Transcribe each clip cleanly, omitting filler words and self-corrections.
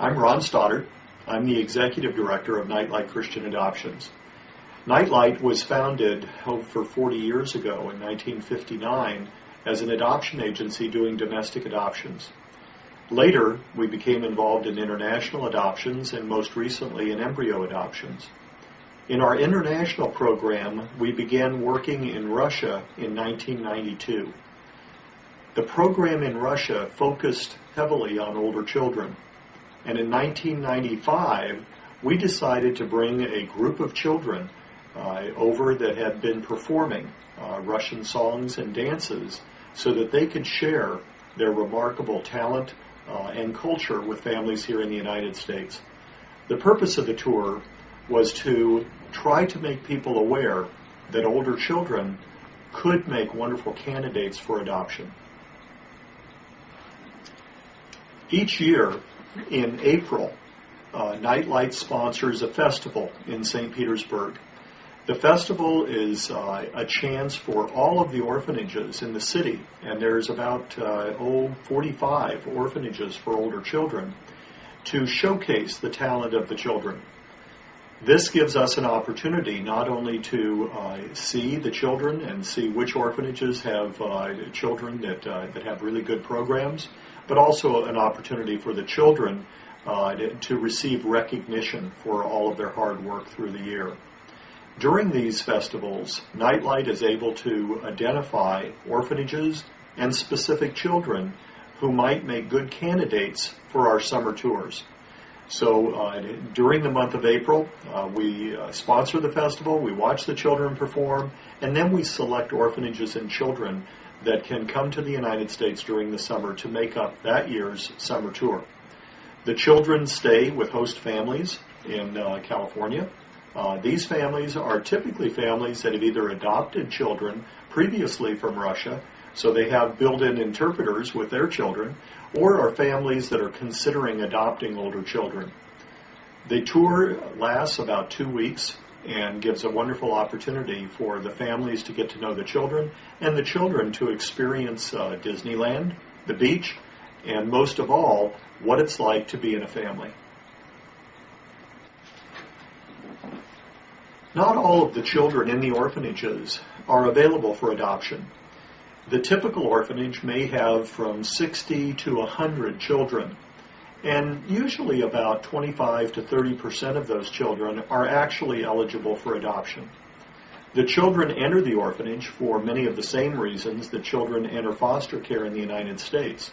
I'm Ron Stoddart. I'm the Executive Director of Nightlight Christian Adoptions. Nightlight was founded over 40 years ago in 1959 as an adoption agency doing domestic adoptions. Later, we became involved in international adoptions and most recently in embryo adoptions. In our international program, we began working in Russia in 1992. The program in Russia focused heavily on older children. And in 1995, we decided to bring a group of children over that had been performing Russian songs and dances so that they could share their remarkable talent and culture with families here in the United States. The purpose of the tour was to try to make people aware that older children could make wonderful candidates for adoption. Each year, in April, Nightlight sponsors a festival in St. Petersburg. The festival is a chance for all of the orphanages in the city, and there's about 45 orphanages for older children, to showcase the talent of the children. This gives us an opportunity not only to see the children and see which orphanages have children that have really good programs, but also an opportunity for the children to receive recognition for all of their hard work through the year. During these festivals, Nightlight is able to identify orphanages and specific children who might make good candidates for our summer tours. So during the month of April, we sponsor the festival, we watch the children perform, and then we select orphanages and children that can come to the United States during the summer to make up that year's summer tour. The children stay with host families in California. These families are typically families that have either adopted children previously from Russia, so they have built-in interpreters with their children, or are families that are considering adopting older children. The tour lasts about 2 weeks and gives a wonderful opportunity for the families to get to know the children and the children to experience Disneyland, the beach, and most of all, what it's like to be in a family. Not all of the children in the orphanages are available for adoption. The typical orphanage may have from 60 to 100 children, and usually about 25 to 30% of those children are actually eligible for adoption. The children enter the orphanage for many of the same reasons that children enter foster care in the United States.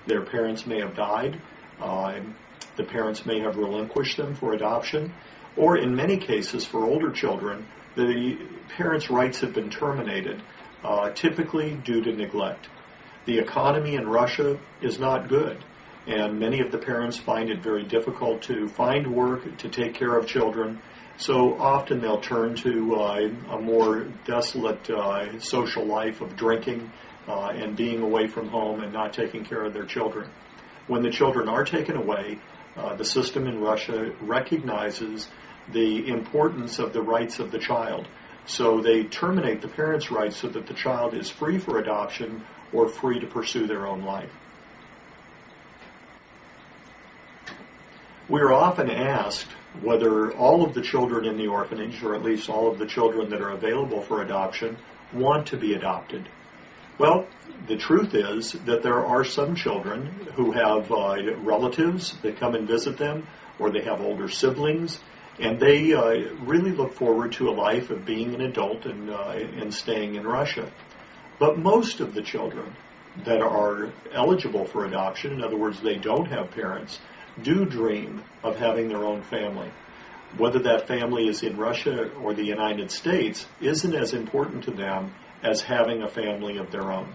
Their parents may have died, the parents may have relinquished them for adoption, or in many cases for older children, the parents' rights have been terminated, typically due to neglect. The economy in Russia is not good, and many of the parents find it very difficult to find work to take care of children, so often they'll turn to a more desolate social life of drinking and being away from home and not taking care of their children. When the children are taken away, the system in Russia recognizes the importance of the rights of the child. So they terminate the parents' rights so that the child is free for adoption or free to pursue their own life. We are often asked whether all of the children in the orphanage, or at least all of the children that are available for adoption, want to be adopted. Well, the truth is that there are some children who have relatives that come and visit them, or they have older siblings, and they really look forward to a life of being an adult and staying in Russia. But most of the children that are eligible for adoption, in other words, they don't have parents, do dream of having their own family. Whether that family is in Russia or the United States isn't as important to them as having a family of their own.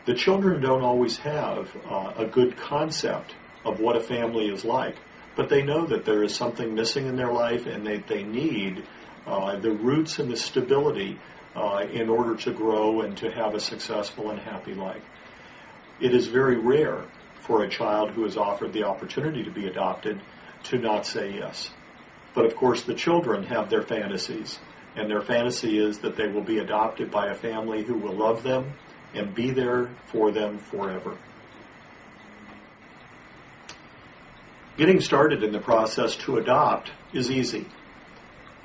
The children don't always have a good concept of what a family is like, but they know that there is something missing in their life and they need the roots and the stability in order to grow and to have a successful and happy life. It is very rare for a child who is offered the opportunity to be adopted to not say yes. But of course the children have their fantasies, and their fantasy is that they will be adopted by a family who will love them and be there for them forever. Getting started in the process to adopt is easy.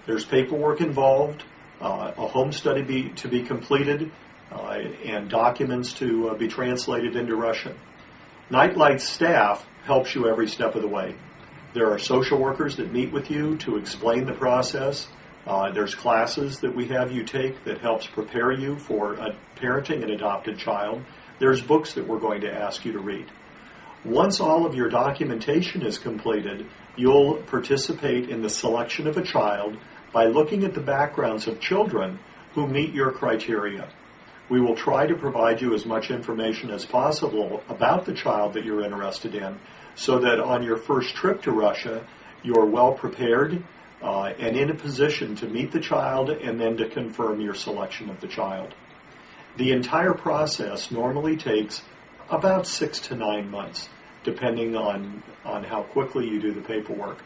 There's paperwork involved, a home study to be completed, and documents to be translated into Russian. Nightlight's staff helps you every step of the way. There are social workers that meet with you to explain the process. There's classes that we have you take that helps prepare you for parenting an adopted child. There's books that we're going to ask you to read. Once all of your documentation is completed, you'll participate in the selection of a child by looking at the backgrounds of children who meet your criteria. We will try to provide you as much information as possible about the child that you're interested in so that on your first trip to Russia, you're well prepared and in a position to meet the child and then to confirm your selection of the child. The entire process normally takes about 6 to 9 months, depending on how quickly you do the paperwork.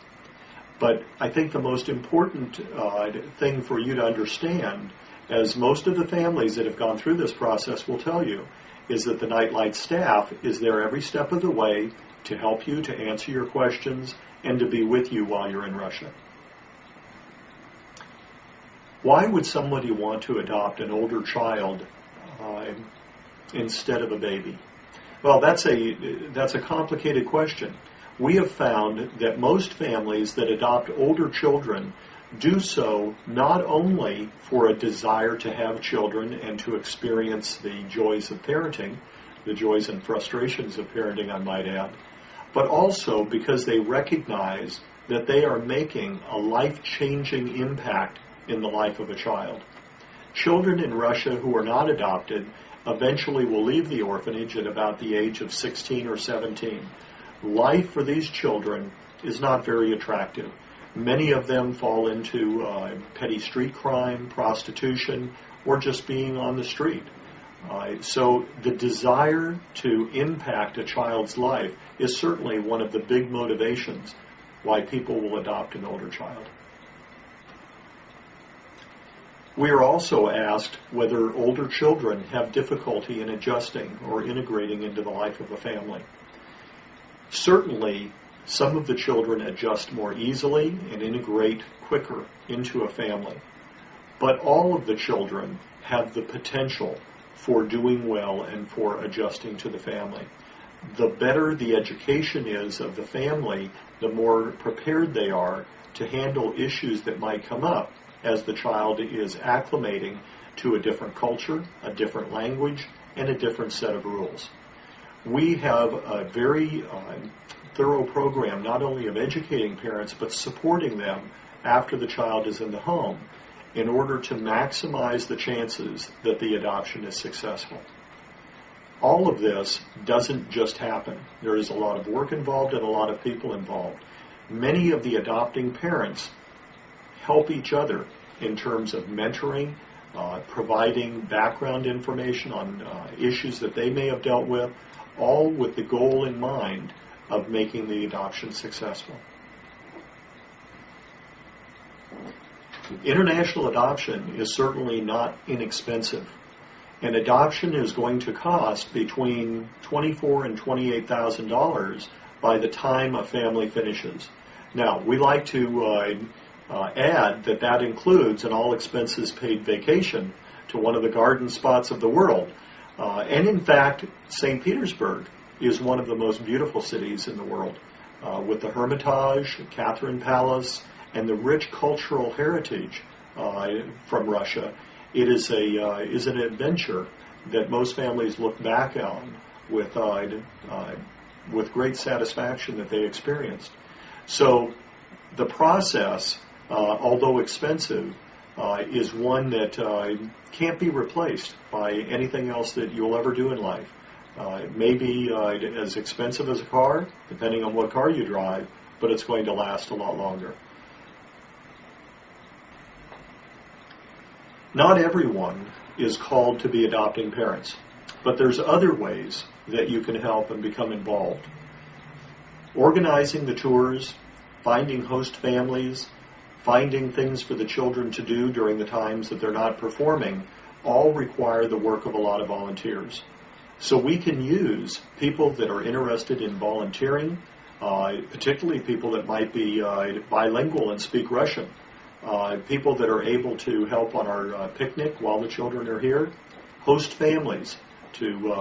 But I think the most important thing for you to understand, as most of the families that have gone through this process will tell you, is that the Nightlight staff is there every step of the way to help you, to answer your questions, and to be with you while you're in Russia. Why would somebody want to adopt an older child instead of a baby? Well, that's a complicated question. We have found that most families that adopt older children do so not only for a desire to have children and to experience the joys of parenting, the joys and frustrations of parenting, I might add, but also because they recognize that they are making a life-changing impact in the life of a child. Children in Russia who are not adopted eventually will leave the orphanage at about the age of 16 or 17. Life for these children is not very attractive. Many of them fall into petty street crime, prostitution, or just being on the street. So the desire to impact a child's life is certainly one of the big motivations why people will adopt an older child. We are also asked whether older children have difficulty in adjusting or integrating into the life of a family. Certainly, some of the children adjust more easily and integrate quicker into a family. But all of the children have the potential for doing well and for adjusting to the family. The better the education is of the family, the more prepared they are to handle issues that might come up as the child is acclimating to a different culture, a different language, and a different set of rules. We have a very thorough program not only of educating parents but supporting them after the child is in the home in order to maximize the chances that the adoption is successful. All of this doesn't just happen. There is a lot of work involved and a lot of people involved. Many of the adopting parents help each other in terms of mentoring, providing background information on issues that they may have dealt with, all with the goal in mind of making the adoption successful. International adoption is certainly not inexpensive. An adoption is going to cost between $24,000 and $28,000 by the time a family finishes. Now, we like to add that includes an all-expenses-paid vacation to one of the garden spots of the world. And in fact, St. Petersburg is one of the most beautiful cities in the world, with the Hermitage, Catherine Palace, and the rich cultural heritage from Russia. It is an adventure that most families look back on with great satisfaction that they experienced. So the process, although expensive, is one that can't be replaced by anything else that you'll ever do in life. It may be as expensive as a car, depending on what car you drive, but it's going to last a lot longer. Not everyone is called to be adopting parents, but there's other ways that you can help and become involved. Organizing the tours, finding host families, finding things for the children to do during the times that they're not performing, all require the work of a lot of volunteers. So we can use people that are interested in volunteering particularly people that might be bilingual and speak Russian, people that are able to help on our picnic while the children are here, host families to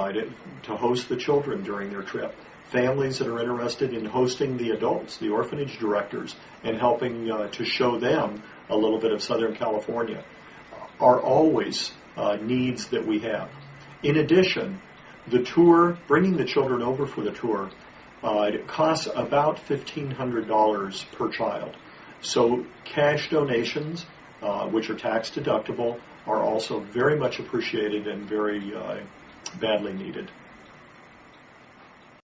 host the children during their trip, families that are interested in hosting the adults, the orphanage directors, and helping to show them a little bit of Southern California, are always needs that we have. In addition, the tour, bringing the children over for the tour, it costs about $1,500 per child. So cash donations, which are tax deductible, are also very much appreciated and very badly needed.